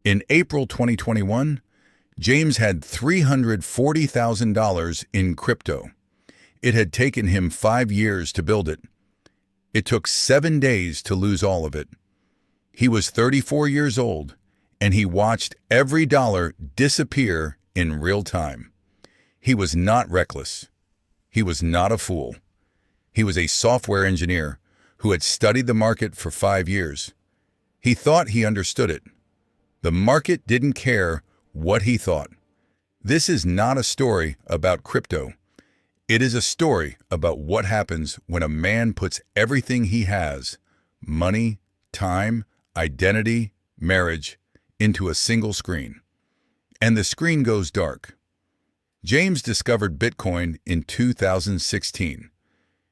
In April 2021, James had $340,000 in crypto. It had taken him 5 years to build it. It took 7 days to lose all of it. He was 34 years old, and he watched every dollar disappear in real time. He was not reckless. He was not a fool. He was a software engineer who had studied the market for 5 years. He thought he understood it. The market didn't care what he thought. This is not a story about crypto. It is a story about what happens when a man puts everything he has, money, time, identity, marriage, into a single screen. And the screen goes dark. James discovered Bitcoin in 2016.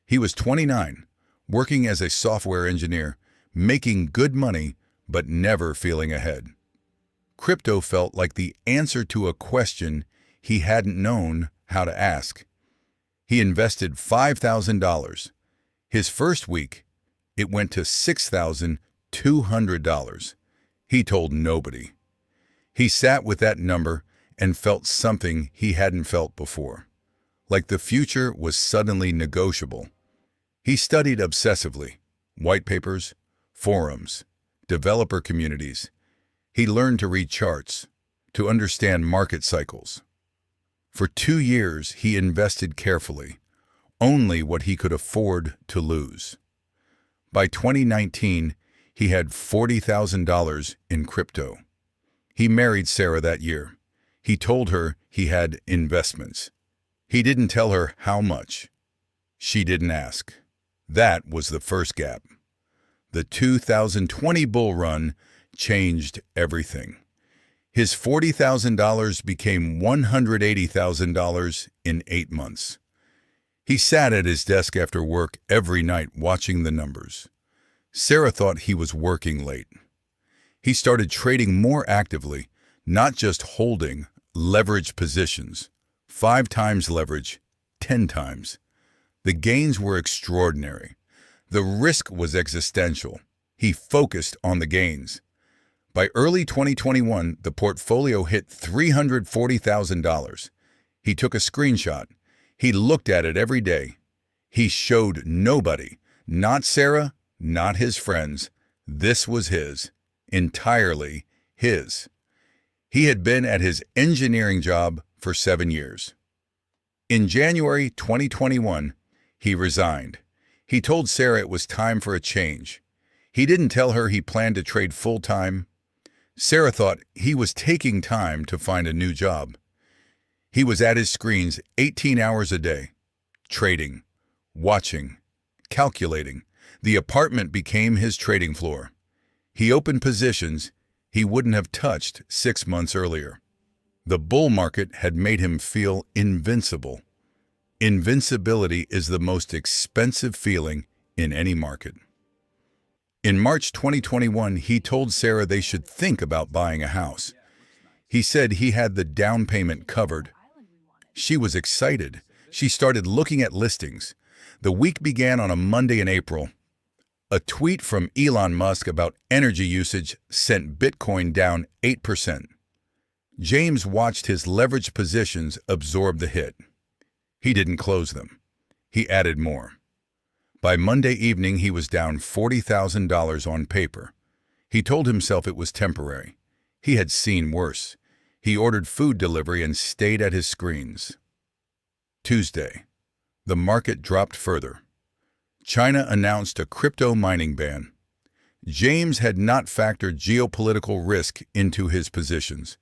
He was 29, working as a software engineer, making good money, but never feeling ahead. Crypto felt like the answer to a question he hadn't known how to ask. He invested $5,000. His first week, it went to $6,200. He told nobody. He sat with that number and felt something he hadn't felt before, like the future was suddenly negotiable. He studied obsessively, white papers, forums, developer communities. He learned to read charts, to understand market cycles. For 2 years, he invested carefully, only what he could afford to lose. By 2019, he had $40,000 in crypto. He married Sarah that year. He told her he had investments. He didn't tell her how much. She didn't ask. That was the first gap. The 2020 bull run changed everything. His $40,000 became $180,000 in 8 months. He sat at his desk after work every night watching the numbers. Sarah thought he was working late. He started trading more actively, not just holding leveraged positions. 5 times leverage, 10 times. The gains were extraordinary. The risk was existential. He focused on the gains. By early 2021, the portfolio hit $340,000. He took a screenshot. He looked at it every day. He showed nobody, not Sarah, not his friends. This was his, entirely his. He had been at his engineering job for 7 years. In January 2021, he resigned. He told Sarah it was time for a change. He didn't tell her he planned to trade full-time. Sarah thought he was taking time to find a new job. He was at his screens 18 hours a day, trading, watching, calculating. The apartment became his trading floor. He opened positions he wouldn't have touched 6 months earlier. The bull market had made him feel invincible. Invincibility is the most expensive feeling in any market. In March 2021, he told Sarah they should think about buying a house. He said he had the down payment covered. She was excited. She started looking at listings. The week began on a Monday in April. A tweet from Elon Musk about energy usage sent Bitcoin down 8%. James watched his leveraged positions absorb the hit. He didn't close them. He added more. By Monday evening, he was down $40,000 on paper. He told himself it was temporary. He had seen worse. He ordered food delivery and stayed at his screens. Tuesday, the market dropped further. China announced a crypto mining ban. James had not factored geopolitical risk into his positions.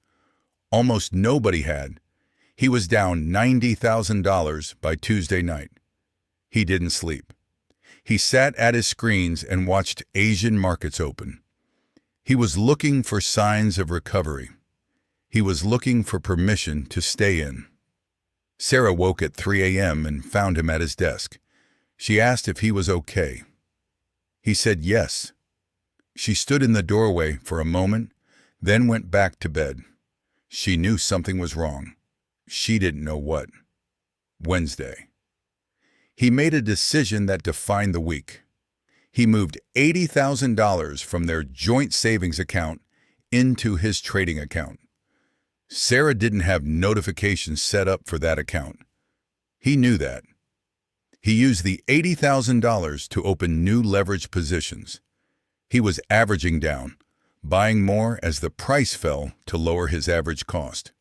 Almost nobody had. He was down $90,000 by Tuesday night. He didn't sleep. He sat at his screens and watched Asian markets open. He was looking for signs of recovery. He was looking for permission to stay in. Sarah woke at 3 a.m. and found him at his desk. She asked if he was okay. He said yes. She stood in the doorway for a moment, then went back to bed. She knew something was wrong. She didn't know what. Wednesday. He made a decision that defined the week. He moved $80,000 from their joint savings account into his trading account. Sarah didn't have notifications set up for that account. He knew that. He used the $80,000 to open new leverage positions. He was averaging down, buying more as the price fell to lower his average cost.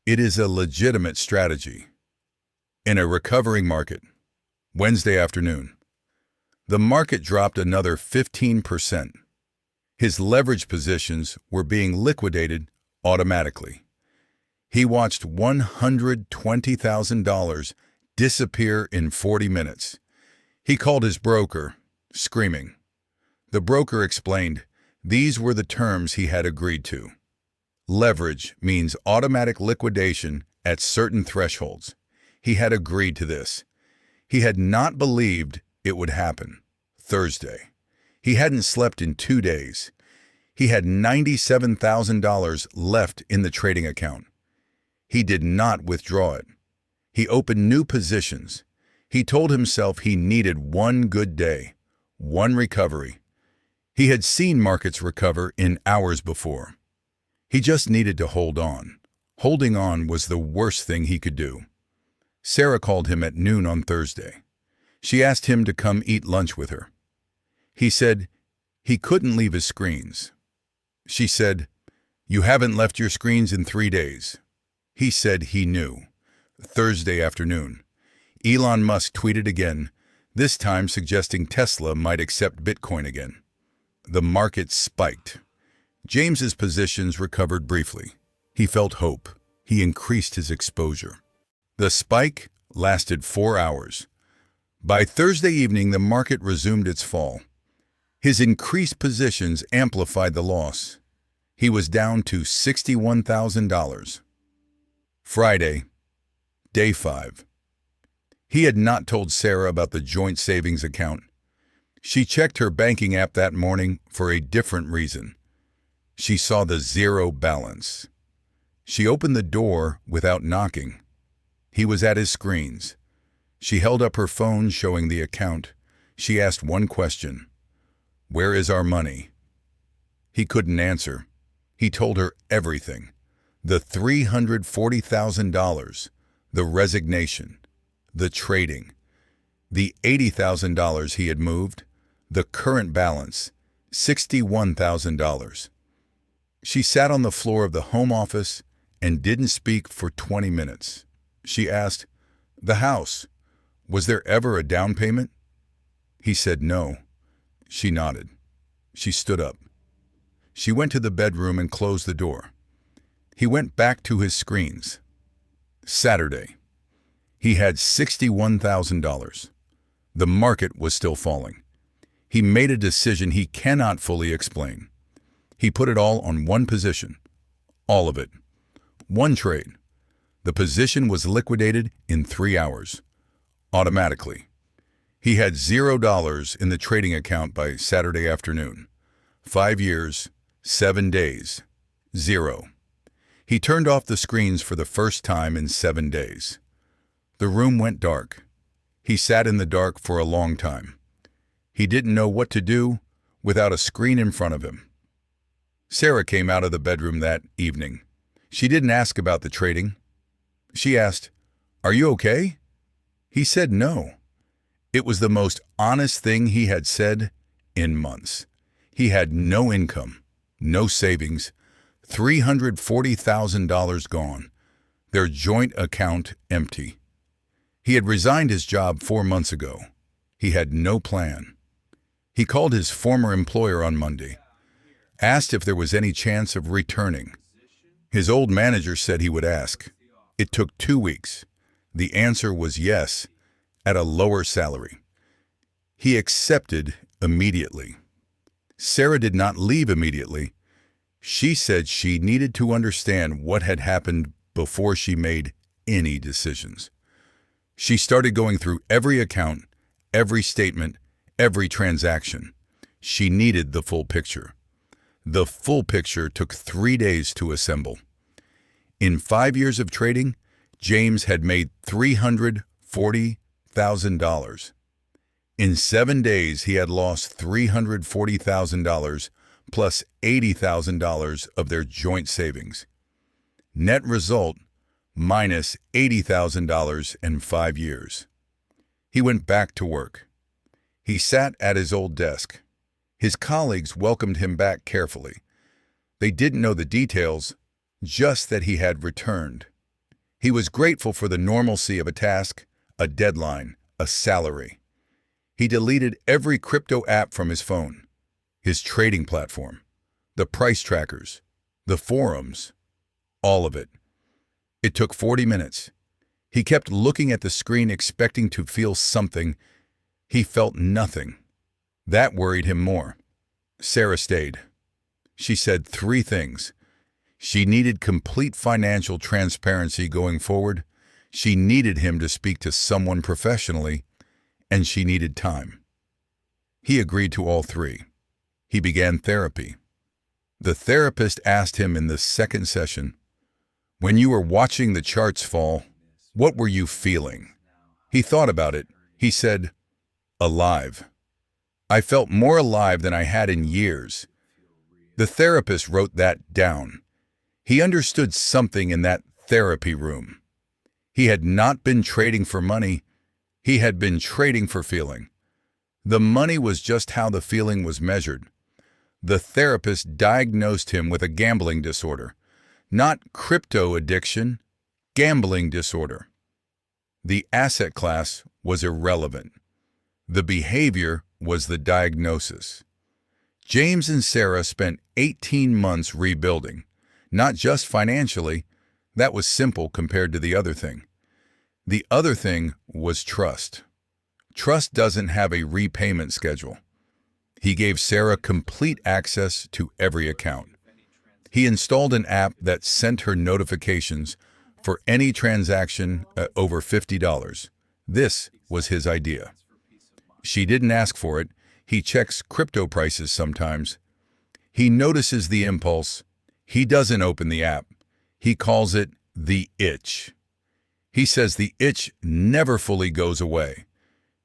It is a legitimate strategy. In a recovering market, Wednesday afternoon, the market dropped another 15%. His leverage positions were being liquidated automatically. He watched $120,000 disappear in 40 minutes. He called his broker, screaming. The broker explained these were the terms he had agreed to. Leverage means automatic liquidation at certain thresholds. He had agreed to this. He had not believed it would happen. Thursday. He hadn't slept in 2 days. He had $97,000 left in the trading account. He did not withdraw it. He opened new positions. He told himself he needed one good day, one recovery. He had seen markets recover in hours before. He just needed to hold on. Holding on was the worst thing he could do. Sarah called him at noon on Thursday. She asked him to come eat lunch with her. He said he couldn't leave his screens. She said, "You haven't left your screens in 3 days." He said he knew. Thursday afternoon, Elon Musk tweeted again, this time suggesting Tesla might accept Bitcoin again. The market spiked. James's positions recovered briefly. He felt hope. He increased his exposure. The spike lasted 4 hours. By Thursday evening, the market resumed its fall. His increased positions amplified the loss. He was down to $61,000. Friday, day 5. He had not told Sarah about the joint savings account. She checked her banking app that morning for a different reason. She saw the zero balance. She opened the door without knocking. He was at his screens. She held up her phone showing the account. She asked one question. "Where is our money?" He couldn't answer. He told her everything. The $340,000, the resignation, the trading, the $80,000 he had moved, the current balance, $61,000. She sat on the floor of the home office and didn't speak for 20 minutes. She asked, "The house, was there ever a down payment?" He said no. She nodded. She stood up. She went to the bedroom and closed the door. He went back to his screens. Saturday. He had $61,000. The market was still falling. He made a decision he cannot fully explain. He put it all on one position. All of it. One trade. The position was liquidated in 3 hours. Automatically. He had $0 in the trading account by Saturday afternoon. 5 years, 7 days. 0. He turned off the screens for the first time in 7 days. The room went dark. He sat in the dark for a long time. He didn't know what to do without a screen in front of him. Sarah came out of the bedroom that evening. She didn't ask about the trading. She asked, "Are you okay?" He said no. It was the most honest thing he had said in months. He had no income, no savings, $340,000 gone, their joint account empty. He had resigned his job 4 months ago. He had no plan. He called his former employer on Monday, asked if there was any chance of returning. His old manager said he would ask. It took 2 weeks. The answer was yes, at a lower salary. He accepted immediately. Sarah did not leave immediately. She said she needed to understand what had happened before she made any decisions. She started going through every account, every statement, every transaction. She needed the full picture. The full picture took 3 days to assemble. In 5 years of trading, James had made $340,000. In 7 days, he had lost $340,000 plus $80,000 of their joint savings. Net result, minus $80,000 in 5 years. He went back to work. He sat at his old desk. His colleagues welcomed him back carefully. They didn't know the details, just that he had returned. He was grateful for the normalcy of a task, a deadline, a salary. He deleted every crypto app from his phone, his trading platform, the price trackers, the forums, all of it. It took 40 minutes. He kept looking at the screen expecting to feel something. He felt nothing. That worried him more. Sarah stayed. She said 3 things. She needed complete financial transparency going forward. She needed him to speak to someone professionally, and she needed time. He agreed to all 3. He began therapy. The therapist asked him in the second session, "When you were watching the charts fall, what were you feeling?" He thought about it. He said, "Alive. I felt more alive than I had in years." The therapist wrote that down. He understood something in that therapy room. He had not been trading for money. He had been trading for feeling. The money was just how the feeling was measured. The therapist diagnosed him with a gambling disorder. Not crypto addiction, gambling disorder. The asset class was irrelevant. The behavior was the diagnosis. James and Sarah spent 18 months rebuilding, not just financially. That was simple compared to the other thing. The other thing was trust. Trust doesn't have a repayment schedule. He gave Sarah complete access to every account. He installed an app that sent her notifications for any transaction over $50. This was his idea. She didn't ask for it. He checks crypto prices sometimes. He notices the impulse. He doesn't open the app. He calls it the itch. He says the itch never fully goes away.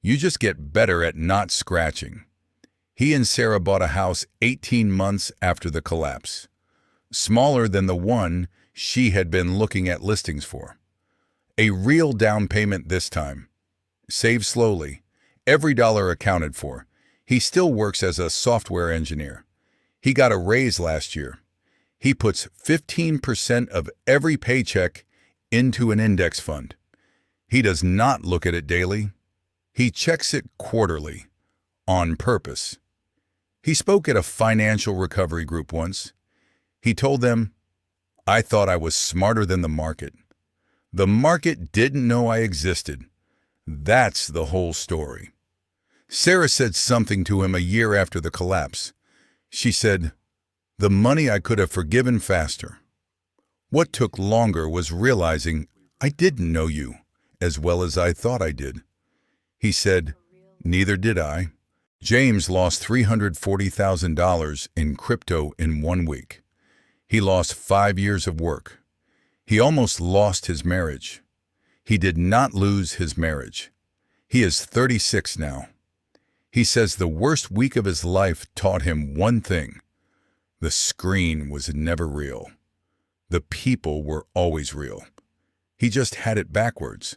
You just get better at not scratching. He and Sarah bought a house 18 months after the collapse, smaller than the one she had been looking at listings for. A real down payment this time. Save slowly. Every dollar accounted for. He still works as a software engineer. He got a raise last year. He puts 15% of every paycheck into an index fund. He does not look at it daily. He checks it quarterly, on purpose. He spoke at a financial recovery group once. He told them, "I thought I was smarter than the market. The market didn't know I existed." That's the whole story. Sarah said something to him a year after the collapse. She said, "The money I could have forgiven faster. What took longer was realizing I didn't know you as well as I thought I did." He said, "Neither did I." James lost $340,000 in crypto in 1 week. He lost 5 years of work. He almost lost his marriage. He did not lose his marriage. He is 36 now. He says the worst week of his life taught him one thing. The screen was never real. The people were always real. He just had it backwards.